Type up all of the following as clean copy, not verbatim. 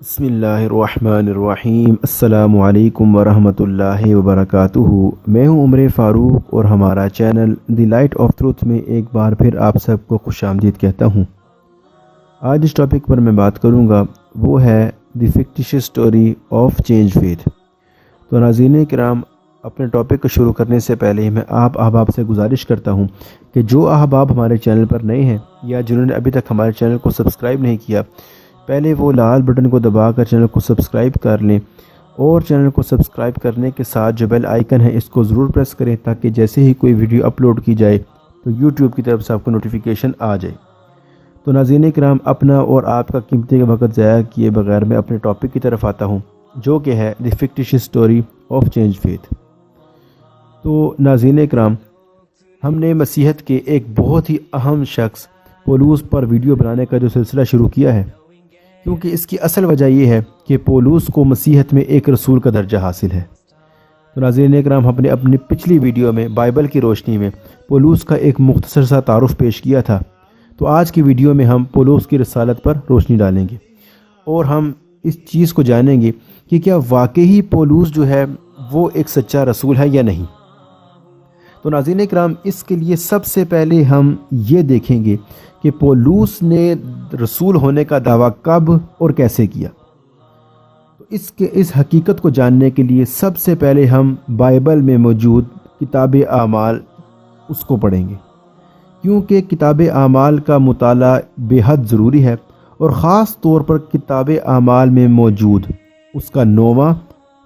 بسم اللہ الرحمن الرحیم۔ السلام علیکم ورحمۃ اللہ وبرکاتہ۔ میں ہوں عمر فاروق اور ہمارا channel the light of truth میں ایک بار پھر آپ سب کو خوش آمدید کہتا ہوں۔ آج جس ٹاپک پر میں بات کروں گا وہ ہے the fictitious story of change faith. تو ناظرین کرام، اپنے ٹاپک کو شروع کرنے سے پہلے میں آپ احباب سے گزارش کرتا ہوں کہ جو احباب ہمارے چینل پر نئے ہیں یا جنہوں نے ابھی تک ہمارے چینل کو سبسکرائب نہیں کیا، پہلے وہ لال بٹن کو دبا کر چینل کو سبسکرائب کر لیں، اور چینل کو سبسکرائب کرنے کے ساتھ جو بیل آئیکن ہے اس کو ضرور پریس کریں تاکہ جیسے ہی کوئی ویڈیو اپلوڈ کی جائے تو یوٹیوب کی طرف سے آپ کو نوٹیفیکیشن آ جائے۔ تو ناظرین کرام، اپنا اور آپ کا قیمتی وقت ضائع کیے بغیر میں اپنے ٹاپک کی طرف آتا ہوں، جو کہ ہے the fictitious story of change faith. تو ناظرین کرام، ہم نے مسیحیت کے ایک بہت ہی اہم شخص پولوس پر ویڈیو بنانے کا جو سلسلہ شروع کیا ہے، کیونکہ اس کی اصل وجہ یہ ہے کہ پولوس کو مسیحیت میں ایک رسول کا درجہ حاصل ہے۔ تو ناظرین اکرام، ہم نے اپنی پچھلی ویڈیو میں بائبل کی روشنی میں پولوس کا ایک مختصر سا تعارف پیش کیا تھا۔ تو آج کی ویڈیو میں ہم پولوس کی رسالت پر روشنی ڈالیں گے اور ہم اس چیز کو جانیں گے کہ کیا واقعی پولوس جو ہے وہ ایک سچا رسول ہے یا نہیں۔ تو ناظرین اکرام، اس کے لیے سب سے پہلے ہم یہ دیکھیں گے کہ پولوس نے رسول ہونے کا دعویٰ کب اور کیسے کیا۔ تو اس حقیقت کو جاننے کے لیے سب سے پہلے ہم بائبل میں موجود کتاب اعمال اس کو پڑھیں گے، کیونکہ کتاب اعمال کا مطالعہ بے حد ضروری ہے، اور خاص طور پر کتاب اعمال میں موجود اس کا 9واں،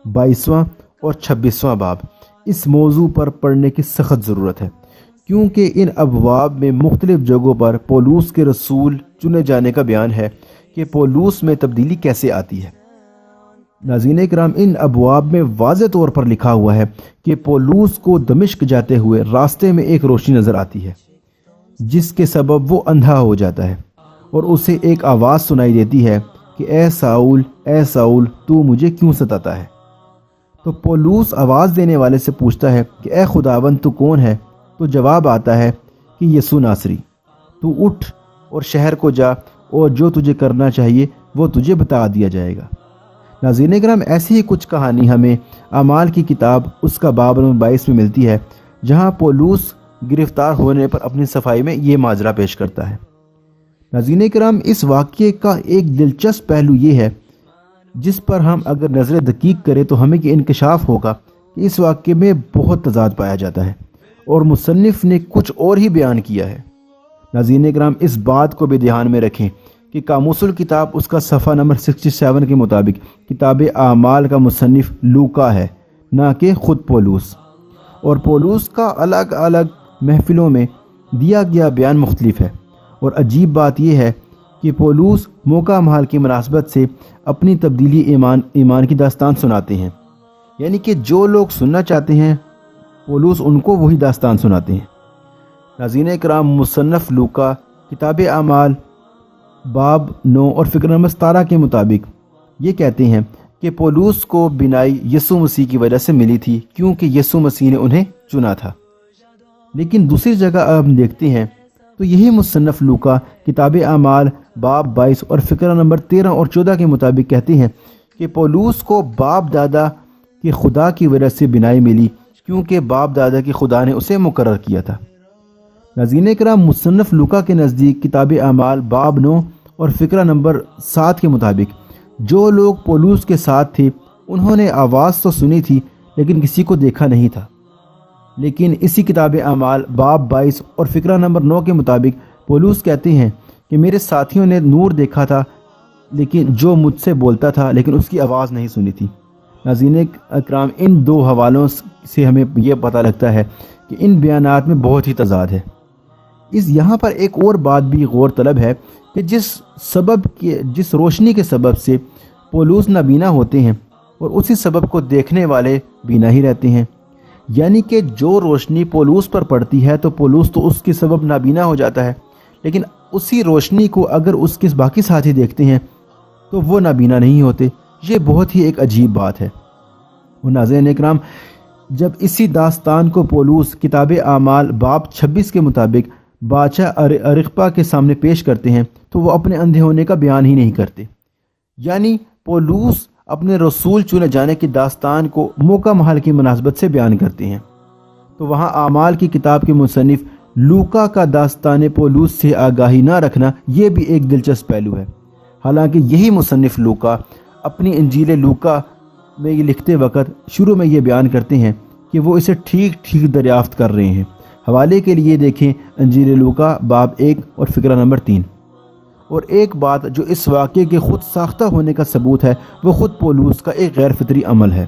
22واں اور 26واں باب اس موضوع پر پڑھنے کی سخت ضرورت ہے، کیونکہ ان ابواب میں مختلف جگہوں پر پولوس کے رسول چنے جانے کا بیان ہے کہ پولوس میں تبدیلی کیسے آتی ہے۔ ناظرین کرام، ان ابواب میں واضح طور پر لکھا ہوا ہے کہ پولوس کو دمشق جاتے ہوئے راستے میں ایک روشنی نظر آتی ہے، جس کے سبب وہ اندھا ہو جاتا ہے، اور اسے ایک آواز سنائی دیتی ہے کہ اے ساؤل تو مجھے کیوں ستاتا ہے۔ تو پولوس آواز دینے والے سے پوچھتا ہے کہ اے خداوند تو کون ہے؟ تو جواب آتا ہے کہ یسوع ناصری، تو اٹھ اور شہر کو جا، اور جو تجھے کرنا چاہیے وہ تجھے بتا دیا جائے گا۔ ناظرین کرام، ایسی ہی کچھ کہانی ہمیں اعمال کی کتاب اس کا باب نمبر 22 میں ملتی ہے، جہاں پولوس گرفتار ہونے پر اپنی صفائی میں یہ ماجرا پیش کرتا ہے۔ ناظرین کرام، اس واقعے کا ایک دلچسپ پہلو یہ ہے جس پر ہم اگر نظر دقیق کریں تو ہمیں یہ انکشاف ہوگا کہ اس واقعے میں بہت تضاد پایا جاتا ہے، اور مصنف نے کچھ اور ہی بیان کیا ہے۔ ناظرین کرام، اس بات کو بھی دھیان میں رکھیں کہ قاموس الکتاب اس کا صفحہ نمبر 67 کے مطابق کتاب اعمال کا مصنف لوکا ہے، نہ کہ خود پولوس، اور پولوس کا الگ الگ محفلوں میں دیا گیا بیان مختلف ہے۔ اور عجیب بات یہ ہے کہ پولوس موقع محال کی مناسبت سے اپنی تبدیلی ایمان کی داستان سناتے ہیں، یعنی کہ جو لوگ سننا چاہتے ہیں پولوس ان کو وہی داستان سناتے ہیں۔ ناظرین کرام، مصنف لوکا کتاب اعمال باب 9 اور فقرہ نمبر 17 کے مطابق یہ کہتے ہیں کہ پولوس کو بینائی یسوع مسیح کی وجہ سے ملی تھی، کیونکہ یسوع مسیح نے انہیں چنا تھا۔ لیکن دوسری جگہ ہم دیکھتے ہیں تو یہی مصنف لوکا کتاب اعمال باب 22 اور فقرہ نمبر 13 اور 14 کے مطابق کہتے ہیں کہ پولوس کو باپ دادا کے خدا کی وجہ سے بینائی ملی، کیونکہ باپ دادا کی خدا نے اسے مقرر کیا تھا۔ ناظرین کرام، مصنف لوکا کے نزدیک کتاب اعمال باب 9 اور فقرہ نمبر 7 کے مطابق جو لوگ پولوس کے ساتھ تھے انہوں نے آواز تو سنی تھی لیکن کسی کو دیکھا نہیں تھا۔ لیکن اسی کتاب اعمال باب 22 اور فقرہ نمبر 9 کے مطابق پولوس کہتے ہیں کہ میرے ساتھیوں نے نور دیکھا تھا، لیکن جو مجھ سے بولتا تھا لیکن اس کی آواز نہیں سنی تھی۔ ناظرین اکرام، ان دو حوالوں سے ہمیں یہ پتہ لگتا ہے کہ ان بیانات میں بہت ہی تضاد ہے۔ یہاں پر ایک اور بات بھی غور طلب ہے کہ جس روشنی کے سبب سے پولوس نابینا ہوتے ہیں اور اسی سبب کو دیکھنے والے بینا ہی رہتے ہیں، یعنی کہ جو روشنی پولوس پر پڑتی ہے تو پولوس تو اس کے سبب نابینا ہو جاتا ہے، لیکن اسی روشنی کو اگر اس کے باقی ساتھی دیکھتے ہیں تو وہ نابینا نہیں ہوتے۔ یہ بہت ہی ایک عجیب بات ہے۔ اور ناظرین اکرام، جب اسی داستان کو پولوس کتاب اعمال باب 26 کے مطابق بادشاہ ارغپا کے سامنے پیش کرتے ہیں تو وہ اپنے اندھے ہونے کا بیان ہی نہیں کرتے، یعنی پولوس اپنے رسول چنے جانے کی داستان کو موقع محل کی مناسبت سے بیان کرتے ہیں، تو وہاں اعمال کی کتاب کے مصنف لوکا کا داستان پولوس سے آگاہی نہ رکھنا یہ بھی ایک دلچسپ پہلو ہے۔ حالانکہ یہی مصنف لوکا اپنی انجیل لوکا میں یہ لکھتے وقت شروع میں یہ بیان کرتے ہیں کہ وہ اسے ٹھیک دریافت کر رہے ہیں۔ حوالے کے لیے دیکھیں انجیل لوکا باب 1 اور فقرہ نمبر 3۔ اور ایک بات جو اس واقعے کے خود ساختہ ہونے کا ثبوت ہے وہ خود پولوس کا ایک غیر فطری عمل ہے۔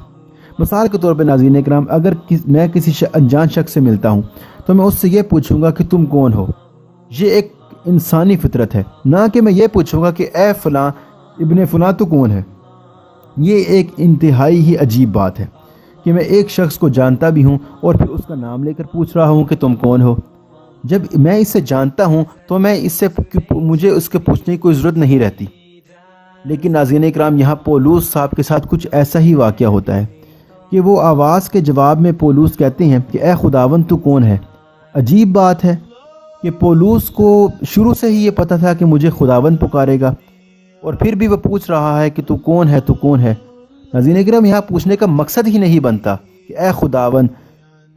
مثال کے طور پہ ناظرین کرام، اگر میں کسی انجان شخص سے ملتا ہوں تو میں اس سے یہ پوچھوں گا کہ تم کون ہو۔ یہ ایک انسانی فطرت ہے، نہ کہ میں یہ پوچھوں گا کہ اے فلاں ابن فلاں تو کون ہے۔ یہ ایک انتہائی ہی عجیب بات ہے کہ میں ایک شخص کو جانتا بھی ہوں اور پھر اس کا نام لے کر پوچھ رہا ہوں کہ تم کون ہو۔ جب میں اسے جانتا ہوں تو مجھے اس کے پوچھنے کی کوئی ضرورت نہیں رہتی۔ لیکن ناظرین کرام، یہاں پولوس صاحب کے ساتھ کچھ ایسا ہی واقعہ ہوتا ہے کہ وہ آواز کے جواب میں پولوس کہتے ہیں کہ اے خداوند تو کون ہے۔ عجیب بات ہے کہ پولوس کو شروع سے ہی یہ پتہ تھا کہ مجھے خداوند پکارے گا، اور پھر بھی وہ پوچھ رہا ہے کہ تو کون ہے، تو کون ہے۔ ناظرین کرام، یہاں پوچھنے کا مقصد ہی نہیں بنتا کہ اے خداوند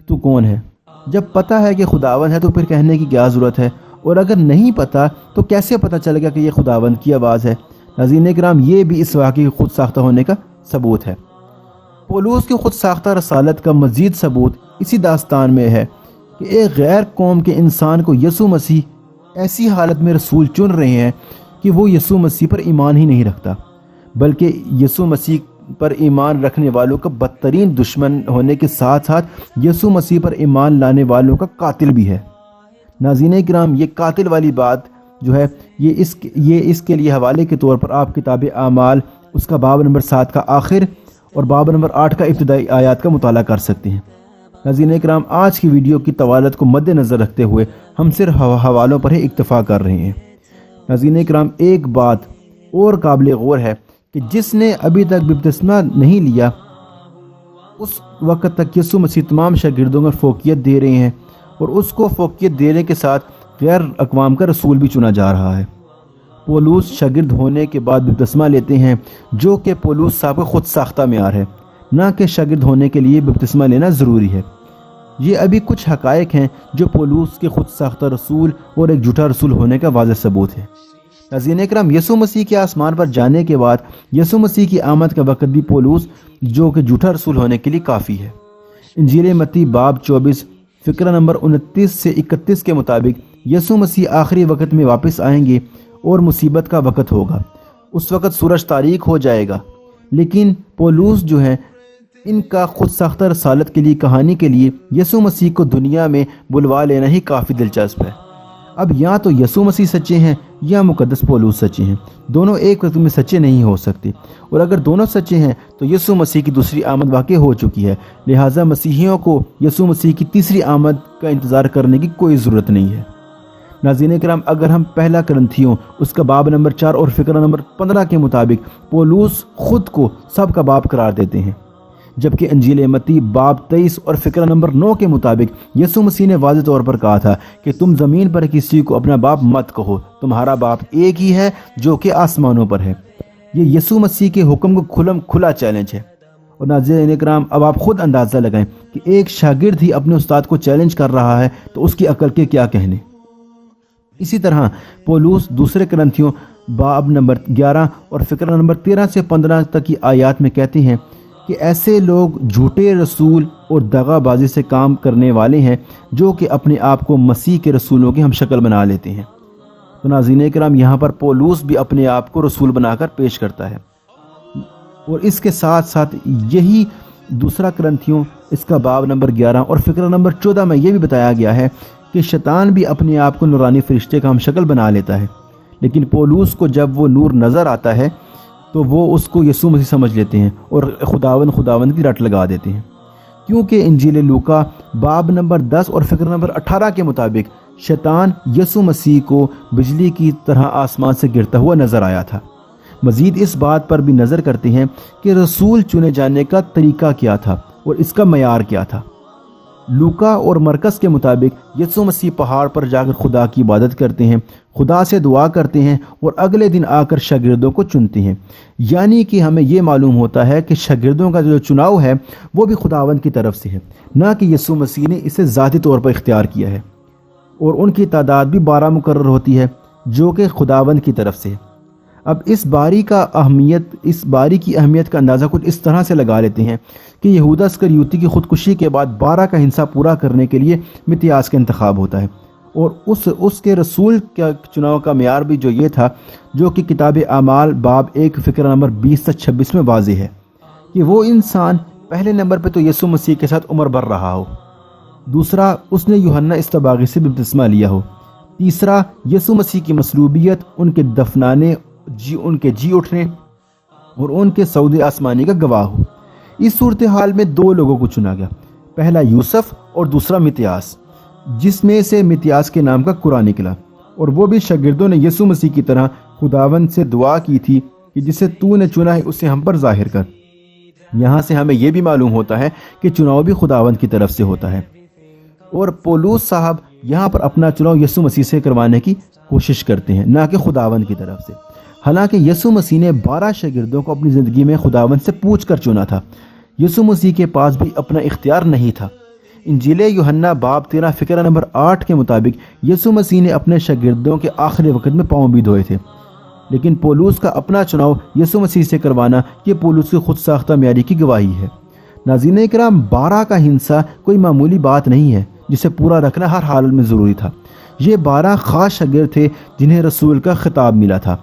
تو کون ہے۔ جب پتہ ہے کہ خداوند ہے تو پھر کہنے کی کیا ضرورت ہے، اور اگر نہیں پتہ تو کیسے پتہ چلے گا کہ یہ خداوند کی آواز ہے۔ ناظرین کرام، یہ بھی اس واقعے کے خود ساختہ ہونے کا ثبوت ہے۔ پولوس کی خود ساختہ رسالت کا مزید ثبوت اسی داستان میں ہے کہ ایک غیر قوم کے انسان کو یسوع مسیح ایسی حالت میں رسول چن رہے ہیں کہ وہ یسوع مسیح پر ایمان ہی نہیں رکھتا، بلکہ یسوع مسیح پر ایمان رکھنے والوں کا بدترین دشمن ہونے کے ساتھ ساتھ یسوع مسیح پر ایمان لانے والوں کا قاتل بھی ہے۔ ناظرین کرام، یہ قاتل والی بات جو ہے یہ اس کے لیے حوالے کے طور پر آپ کتاب اعمال اس کا باب نمبر 7 کا آخر اور باب نمبر 8 کا ابتدائی آیات کا مطالعہ کر سکتے ہیں۔ ناظرین کرام، آج کی ویڈیو کی طوالت کو مد نظر رکھتے ہوئے ہم صرف حوالوں پر ہی اکتفا کر رہے ہیں۔ ناظرین کرام، ایک بات اور قابل غور ہے کہ جس نے ابھی تک بپتسمہ نہیں لیا اس وقت تک یسوع مسیح تمام شاگردوں کو فوقیت دے رہے ہیں، اور اس کو فوقیت دینے کے ساتھ غیر اقوام کا رسول بھی چنا جا رہا ہے۔ پولوس شاگرد ہونے کے بعد بپتسمہ لیتے ہیں، جو کہ پولوس صاحب کا خود ساختہ معیار ہے، نہ کہ شاگرد ہونے کے لیے بپتسمہ لینا ضروری ہے۔ یہ ابھی کچھ حقائق ہیں جو پولوس کے خود ساختہ رسول اور ایک جھوٹا رسول ہونے کا واضح ثبوت ہے۔ ناظرین اکرام، یسوع مسیح کے آسمان پر جانے کے بعد یسوع مسیح کی آمد کا وقت بھی پولوس جو کہ جھوٹا رسول ہونے کے لیے کافی ہے۔ انجیل متی باب 24 فقرہ نمبر 29 سے 31 کے مطابق یسوع مسیح آخری وقت میں واپس آئیں گے اور مصیبت کا وقت ہوگا۔ اس وقت سورج تاریک ہو جائے گا، لیکن پولوس جو ہے ان کا خود ساختہ رسالت کے لیے کہانی کے لیے یسوع مسیح کو دنیا میں بلوا لینا ہی کافی دلچسپ ہے۔ اب یا تو یسوع مسیح سچے ہیں یا مقدس پولوس سچے ہیں، دونوں ایک وقت میں سچے نہیں ہو سکتے، اور اگر دونوں سچے ہیں تو یسوع مسیح کی دوسری آمد واقع ہو چکی ہے، لہٰذا مسیحیوں کو یسوع مسیح کی تیسری آمد کا انتظار کرنے کی کوئی ضرورت نہیں ہے۔ ناظرین کرام، اگر ہم پہلا کرنتھیوں اس کا باب نمبر 4 اور فقرہ نمبر 15 کے مطابق پولوس خود کو سب کا باپ قرار دیتے ہیں، جبکہ انجیل متی باب 23 اور فقرہ نمبر 9 کے مطابق یسوع مسیح نے واضح طور پر کہا تھا کہ تم زمین پر کسی کو اپنا باپ مت کہو، تمہارا باپ ایک ہی ہے جو کہ آسمانوں پر ہے۔ یہ یسوع مسیح کے حکم کو کھلا چیلنج ہے۔ اور ناظرین کرام، اب آپ خود اندازہ لگائیں کہ ایک شاگرد ہی اپنے استاد کو چیلنج کر رہا ہے تو اس کی عقل کے کیا کہنے۔ اسی طرح پولوس دوسرے کرنتھیوں باب نمبر 11 اور فقرہ نمبر 13 سے 15 تک کی آیات میں کہتے ہیں کہ ایسے لوگ جھوٹے رسول اور دغا بازی سے کام کرنے والے ہیں جو کہ اپنے آپ کو مسیح کے رسولوں کی ہم شکل بنا لیتے ہیں۔ تو ناظرین کرام، یہاں پر پولوس بھی اپنے آپ کو رسول بنا کر پیش کرتا ہے، اور اس کے ساتھ ساتھ یہی دوسرا کرنتھیوں اس کا باب نمبر 11 اور فقرہ نمبر 14 میں یہ بھی بتایا گیا ہے کہ شیطان بھی اپنے آپ کو نورانی فرشتے کا ہم شکل بنا لیتا ہے، لیکن پولوس کو جب وہ نور نظر آتا ہے تو وہ اس کو یسوع مسیح سمجھ لیتے ہیں اور خداوند کی رٹ لگا دیتے ہیں، کیونکہ انجیل لوکا باب نمبر 10 اور فقرہ نمبر 18 کے مطابق شیطان یسوع مسیح کو بجلی کی طرح آسمان سے گرتا ہوا نظر آیا تھا۔ مزید اس بات پر بھی نظر کرتے ہیں کہ رسول چنے جانے کا طریقہ کیا تھا اور اس کا معیار کیا تھا۔ لوکا اور مرکز کے مطابق یسوع مسیح پہاڑ پر جا کر خدا کی عبادت کرتے ہیں، خدا سے دعا کرتے ہیں اور اگلے دن آ کر شاگردوں کو چنتے ہیں۔ یعنی کہ ہمیں یہ معلوم ہوتا ہے کہ شاگردوں کا جو چناؤ ہے وہ بھی خداوند کی طرف سے ہے، نہ کہ یسوع مسیح نے اسے ذاتی طور پر اختیار کیا ہے۔ اور ان کی تعداد بھی 12 مقرر ہوتی ہے جو کہ خداوند کی طرف سے ہے۔ اب اس باری کی اہمیت کا اندازہ کچھ اس طرح سے لگا لیتے ہیں کہ یہودا اسکریوتی کی خودکشی کے بعد 12 کا ہنسا پورا کرنے کے لیے متیاس کا انتخاب ہوتا ہے، اور اس کے رسول کا چناؤ کا معیار بھی جو یہ تھا، جو کہ کتاب اعمال باب 1 فقرہ نمبر 20 سے 26 میں واضح ہے کہ وہ انسان پہلے نمبر پہ تو یسوع مسیح کے ساتھ عمر بھر رہا ہو، دوسرا اس نے یوحنا اصطباغی سے بپتسمہ لیا ہو، تیسرا یسوع مسیح کی مصلوبیت، ان کے دفنانے، ان کے جی اٹھنے اور ان کے صعود آسمانی کا گواہ ہو۔ اس صورتحال میں 2 لوگوں کو چنا گیا، پہلا یوسف اور دوسرا متیاس، جس میں سے متیاس کے نام کا قرآن نکلا، اور وہ بھی شاگردوں نے یسوع مسیح کی طرح خداوند سے دعا کی تھی کہ جسے تو نے چنا ہے اسے ہم پر ظاہر کر۔ یہاں سے ہمیں یہ بھی معلوم ہوتا ہے کہ چناؤ بھی خداوند کی طرف سے ہوتا ہے، اور پولس صاحب یہاں پر اپنا چناؤ یسوع مسیح سے کروانے کی کوشش کرتے ہیں، نہ کہ خداوند کی طرف سے۔ حالانکہ یسوع مسیح نے 12 شاگردوں کو اپنی زندگی میں خداوند سے پوچھ کر چنا تھا، یسوع مسیح کے پاس بھی اپنا اختیار نہیں تھا۔ انجیل یوحنا باب 13 فقرہ نمبر 8 کے مطابق یسوع مسیح نے اپنے شاگردوں کے آخری وقت میں پاؤں بھی دھوئے تھے، لیکن پولس کا اپنا چناؤ یسوع مسیح سے کروانا یہ پولس کی خود ساختہ معیاری کی گواہی ہے۔ ناظرین کرام، 12 کا ہنسا کوئی معمولی بات نہیں ہے جسے پورا رکھنا ہر حالت میں ضروری تھا۔ یہ 12 خاص شاگرد تھے جنہیں رسول کا خطاب ملا تھا،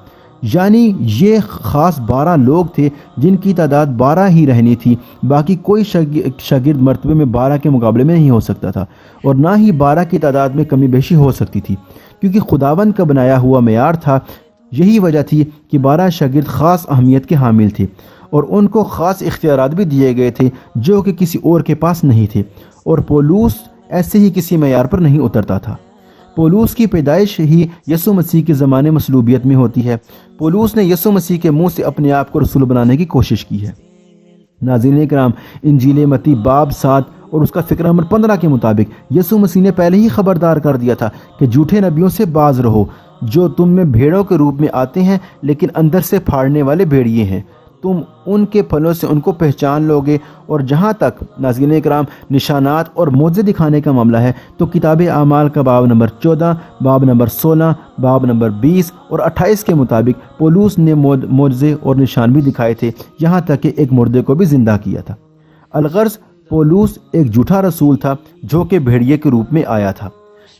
یعنی یہ خاص 12 لوگ تھے جن کی تعداد 12 ہی رہنی تھی، باقی کوئی شاگرد مرتبے میں 12 کے مقابلے میں نہیں ہو سکتا تھا، اور نہ ہی 12 کی تعداد میں کمی بیشی ہو سکتی تھی، کیونکہ خداوند کا بنایا ہوا معیار تھا۔ یہی وجہ تھی کہ 12 شاگرد خاص اہمیت کے حامل تھے، اور ان کو خاص اختیارات بھی دیے گئے تھے جو کہ کسی اور کے پاس نہیں تھے، اور پولس ایسے ہی کسی معیار پر نہیں اترتا تھا۔ پولس کی پیدائش ہی یسوع مسیح کے زمانے مصلوبیت میں ہوتی ہے۔ پولس نے یسوع مسیح کے منہ سے اپنے آپ کو رسول بنانے کی کوشش کی ہے۔ ناظرین کرام، انجیل متی باب 7 اور اس کا فقرہ نمبر 15 کے مطابق یسوع مسیح نے پہلے ہی خبردار کر دیا تھا کہ جھوٹے نبیوں سے باز رہو، جو تم میں بھیڑوں کے روپ میں آتے ہیں لیکن اندر سے پھاڑنے والے بھیڑیے ہیں، تم ان کے پھلوں سے ان کو پہچان لوگے۔ اور جہاں تک ناظرین کرام نشانات اور معجزے دکھانے کا معاملہ ہے تو کتاب اعمال کا باب نمبر 14، باب نمبر 16، باب نمبر 20 اور 28 کے مطابق پولس نے معجزے اور نشان بھی دکھائے تھے، یہاں تک کہ ایک مردے کو بھی زندہ کیا تھا۔ الغرض پولس ایک جھوٹا رسول تھا جو کہ بھیڑیے کے روپ میں آیا تھا۔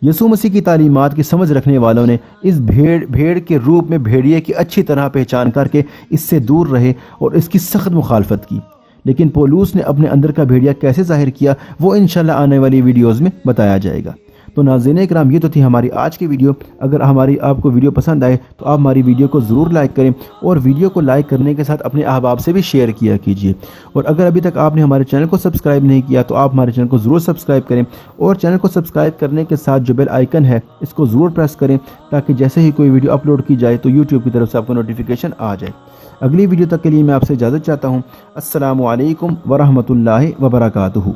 یسوع مسیح کی تعلیمات کی سمجھ رکھنے والوں نے اس بھیڑ کے روپ میں بھیڑیے کی اچھی طرح پہچان کر کے اس سے دور رہے اور اس کی سخت مخالفت کی، لیکن پولس نے اپنے اندر کا بھیڑیا کیسے ظاہر کیا وہ انشاءاللہ آنے والی ویڈیوز میں بتایا جائے گا۔ تو ناظرین اکرام، یہ تو تھی ہماری آج کی ویڈیو۔ اگر آپ کو ویڈیو پسند آئے تو آپ ہماری ویڈیو کو ضرور لائک کریں، اور ویڈیو کو لائک کرنے کے ساتھ اپنے احباب سے بھی شیئر کیا کیجیے، اور اگر ابھی تک آپ نے ہمارے چینل کو سبسکرائب نہیں کیا تو آپ ہمارے چینل کو ضرور سبسکرائب کریں، اور چینل کو سبسکرائب کرنے کے ساتھ جو بیل آئیکن ہے اس کو ضرور پریس کریں تاکہ جیسے ہی کوئی ویڈیو اپلوڈ کی جائے تو یوٹیوب کی طرف سے آپ کو نوٹیفیکیشن آ جائے۔ اگلی ویڈیو تک کے لیے میں آپ سے اجازت چاہتا ہوں۔ السلام علیکم ورحمۃ اللہ وبرکاتہ۔